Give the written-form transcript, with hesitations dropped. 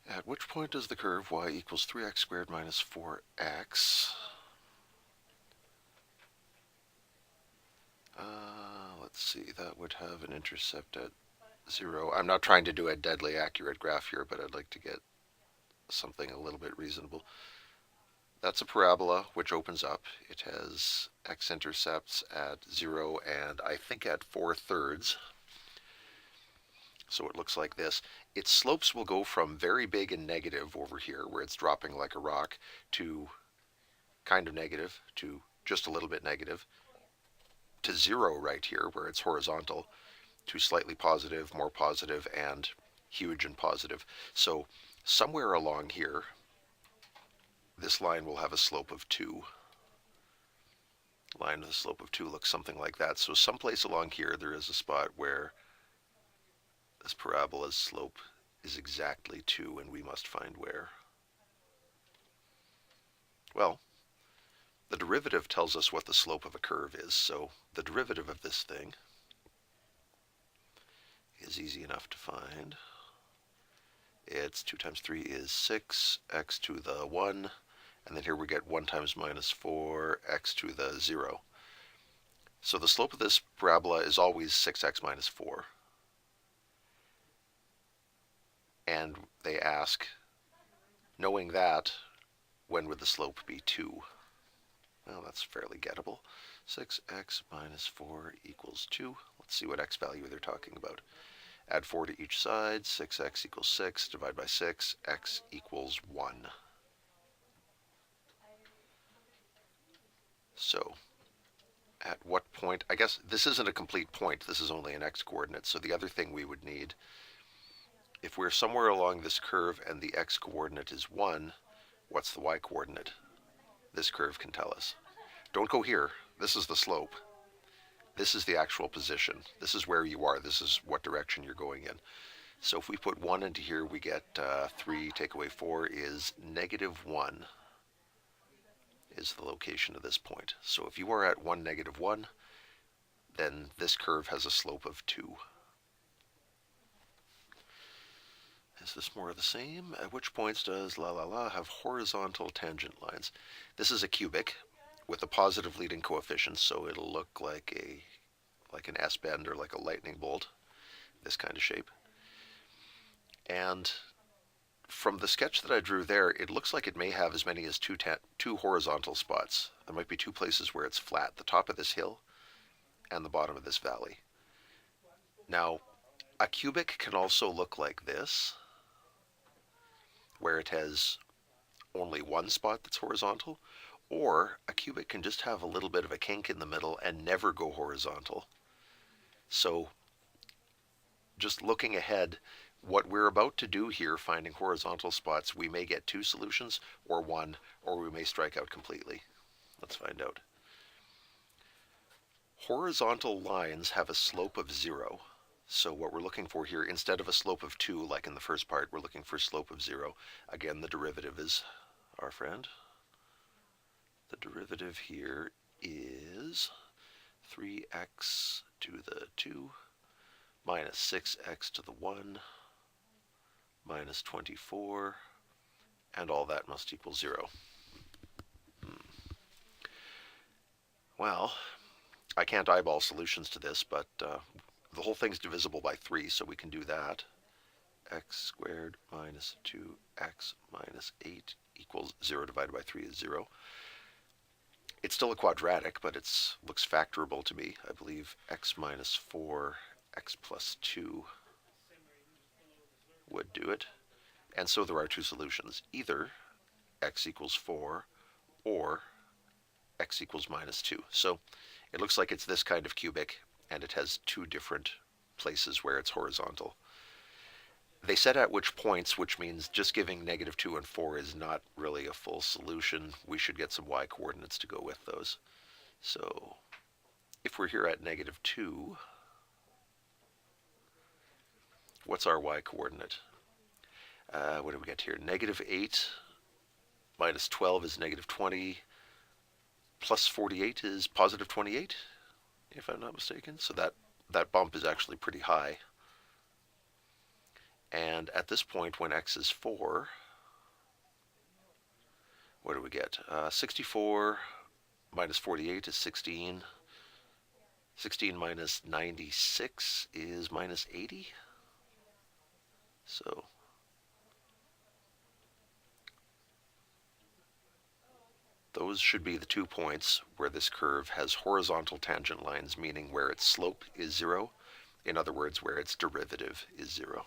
At which point does the curve y equals 3x squared minus 4x? Let's see, that would have an intercept at 0. I'm not trying to do a deadly accurate graph here, but I'd like to get something a little bit reasonable. That's a parabola which opens up. It has x-intercepts at 0 and I think at 4/3. So it looks like this. Its slopes will go from very big and negative over here, where it's dropping like a rock, to kind of negative, to just a little bit negative, to 0 right here, where it's horizontal, to slightly positive, more positive, and huge and positive. So somewhere along here, this line will have a slope of 2. Line with a slope of 2 looks something like that. So someplace along here, there is a spot where this parabola's slope is exactly 2, and we must find where. Well, the derivative tells us what the slope of a curve is, so the derivative of this thing is easy enough to find. It's 2 times 3 is 6, x to the 1, and then here we get 1 times minus 4, x to the 0. So the slope of this parabola is always 6x minus 4. And they ask, knowing that, when would the slope be 2? Well, that's fairly gettable. 6x minus 4 equals 2. Let's see what x value they're talking about. Add 4 to each side. 6x equals 6. Divide by 6. X equals 1. So, at what point? I guess this isn't a complete point. This is only an x-coordinate. So the other thing we would need, if we're somewhere along this curve and the x-coordinate is 1, what's the y-coordinate? This curve can tell us. Don't go here. This is the slope. This is the actual position. This is where you are. This is what direction you're going in. So if we put 1 into here, we get 3 take away 4 is negative 1 is the location of this point. So if you are at 1, negative 1, then this curve has a slope of 2. Is this more of the same? At which points does have horizontal tangent lines? This is a cubic with a positive leading coefficient, so it'll look like an S-bend or like a lightning bolt, this kind of shape. And from the sketch that I drew there, it looks like it may have as many as two horizontal spots. There might be 2 places where it's flat, the top of this hill and the bottom of this valley. Now, a cubic can also look like this, where it has only 1 spot that's horizontal, or a cubic can just have a little bit of a kink in the middle and never go horizontal. So, just looking ahead, what we're about to do here, finding horizontal spots, we may get 2 solutions, or 1, or we may strike out completely. Let's find out. Horizontal lines have a slope of 0. So what we're looking for here, instead of a slope of 2 like in the first part, we're looking for a slope of 0. Again, the derivative is our friend. The derivative here is 3x to the 2 minus 6x to the 1 minus 24, and all that must equal 0. Well, I can't eyeball solutions to this, but the whole thing's divisible by 3, so we can do that. X squared minus 2x minus 8 equals 0 divided by 3 is 0. It's still a quadratic, but it looks factorable to me. I believe x minus 4, x plus 2 would do it. And so there are 2 solutions. Either x equals 4 or x equals minus 2. So it looks like it's this kind of cubic, and it has 2 different places where it's horizontal. They said at which points, which means just giving negative 2 and 4 is not really a full solution. We should get some y coordinates to go with those. So if we're here at negative 2, what's our y coordinate? What do we get here? Negative 8 minus 12 is negative 20. Plus 48 is positive 28, if I'm not mistaken. So that bump is actually pretty high. And at this point, when x is 4, what do we get? 64 minus 48 is 16. 16 minus 96 is minus 80. So those should be the 2 points where this curve has horizontal tangent lines, meaning where its slope is 0. In other words, where its derivative is 0.